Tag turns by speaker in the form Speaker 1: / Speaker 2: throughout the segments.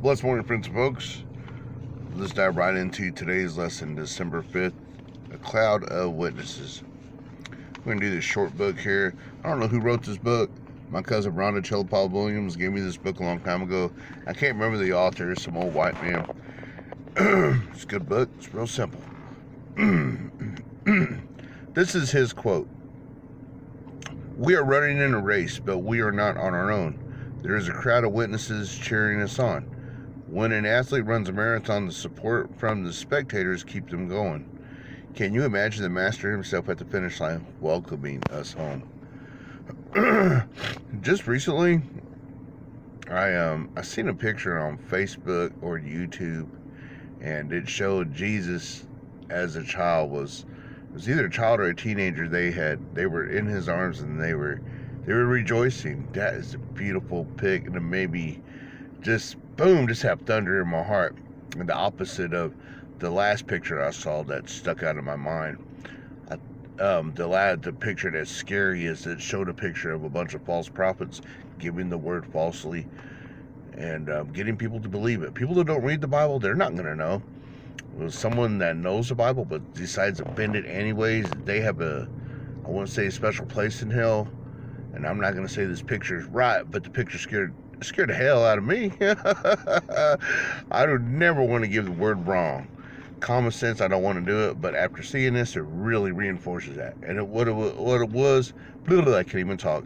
Speaker 1: Blessed morning, friends and folks. Let's dive right into today's lesson, December 5th, A Cloud of Witnesses. We're going to do this short book here. I don't know who wrote this book. My cousin Ronnie James Dio gave me this book a long time ago. I can't remember the author, some old white man. It's a good book. It's real simple. This is his quote. "We are running in a race, but we are not on our own. There is a crowd of witnesses cheering us on. When an athlete runs a marathon, the support from the spectators keep them going. Can you imagine the master himself at the finish line welcoming us home?" Just recently, I seen a picture on Facebook or YouTube, and it showed Jesus as a child. It was either a child or a teenager. They were in his arms and they were rejoicing. That is a beautiful pic, and it made me just have thunder in my heart. And the opposite of the last picture I saw that stuck out in my mind. The picture that's scary is it showed a picture of a bunch of false prophets giving the word falsely and getting people to believe it. People that don't read the Bible, they're not going to know. It was someone that knows the Bible but decides to bend it anyways. They have I wouldn't say a special place in hell. And I'm not going to say this picture is right, but the picture scared the hell out of me. I would never want to give the word wrong. Common sense, I don't want to do it, but after seeing this, it really reinforces that. And what it was, I can't even talk.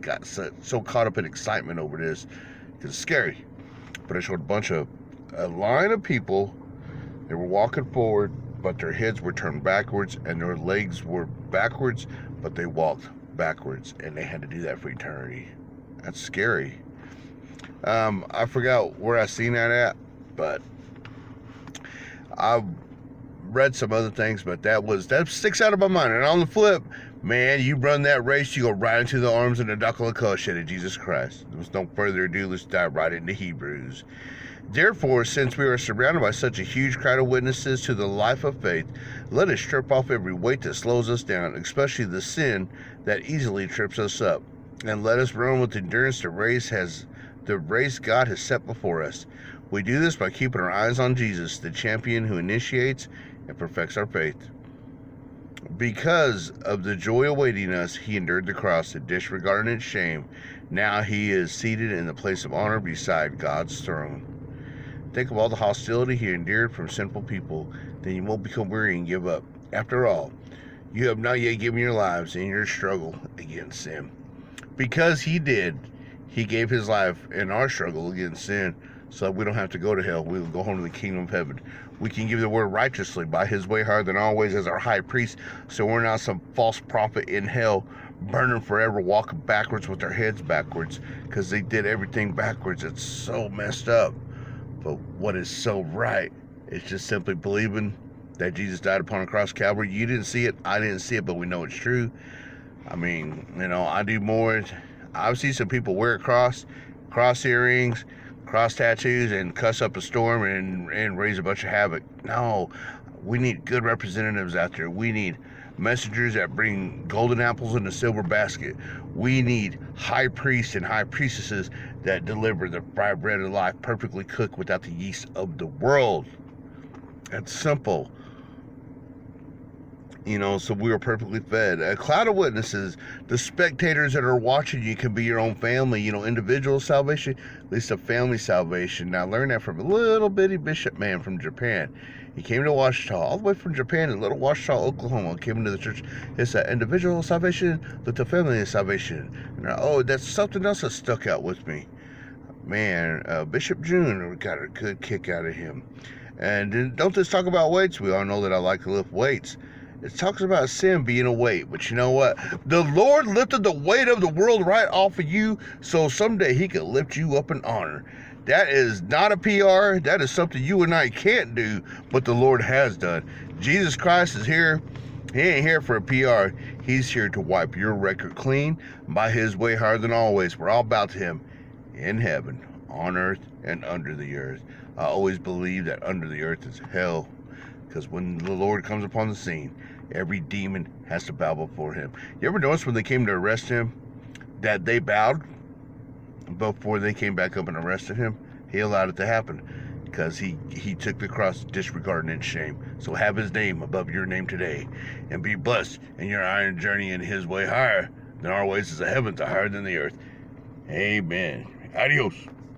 Speaker 1: Got so caught up in excitement over this because it's scary. But it showed a line of people. They were walking forward, but their heads were turned backwards, and their legs were backwards, but they walked backwards, and they had to do that for eternity. That's scary. I forgot where I seen that at, but I read some other things, but that sticks out of my mind. And on the flip, man, you run that race, you go right into the arms and the Dakalakoshet of Jesus Christ. There was no further ado, let's dive right into Hebrews. "Therefore, since we are surrounded by such a huge crowd of witnesses to the life of faith, let us strip off every weight that slows us down, especially the sin that easily trips us up. And let us run with endurance the race God has set before us. We do this by keeping our eyes on Jesus, the champion who initiates and perfects our faith. Because of the joy awaiting us, he endured the cross and disregarded its shame. Now he is seated in the place of honor beside God's throne. Think of all the hostility he endured from sinful people. Then you won't become weary and give up. After all, you have not yet given your lives in your struggle against sin. Because he did, he gave his life in our struggle against sin, so we don't have to go to hell. We will go home to the kingdom of heaven. We can give the word righteously by his way higher than always as our high priest, so we're not some false prophet in hell burning forever, walking backwards with their heads backwards, because they did everything backwards. It's so messed up. But what is so right is just simply believing that Jesus died upon a cross, Calvary. You didn't see it, I didn't see it, but we know it's true. I mean, I do more. I've seen some people wear cross earrings, cross tattoos, and cuss up a storm and raise a bunch of havoc. No, we need good representatives out there. We need messengers that bring golden apples in a silver basket. We need high priests and high priestesses that deliver the fried bread of life, perfectly cooked without the yeast of the world. That's simple. So we are perfectly fed. A cloud of witnesses, the spectators that are watching you can be your own family, individual salvation, at least a family salvation. Now, I learned that from a little bitty bishop man from Japan. He came to Washita, all the way from Japan, in little Washita, Oklahoma, came into the church. It's an individual salvation, but the family salvation. And that's something else that stuck out with me. Man, Bishop June got a good kick out of him. And then, don't just talk about weights. We all know that I like to lift weights. It talks about sin being a weight, but you know what? The Lord lifted the weight of the world right off of you, so someday he can lift you up in honor. That is not a PR. That is something you and I can't do, but the Lord has done. Jesus Christ is here. He ain't here for a PR. He's here to wipe your record clean by his way higher than always. We're all about him in heaven, on earth, and under the earth. I always believe that under the earth is hell, because when the Lord comes upon the scene, every demon has to bow before him. You ever notice when they came to arrest him that they bowed before they came back up and arrested him? He allowed it to happen because he took the cross, disregarding its shame. So have his name above your name today, and be blessed in your iron journey in his way higher than our ways, as the heavens are higher than the earth. Amen. Adios.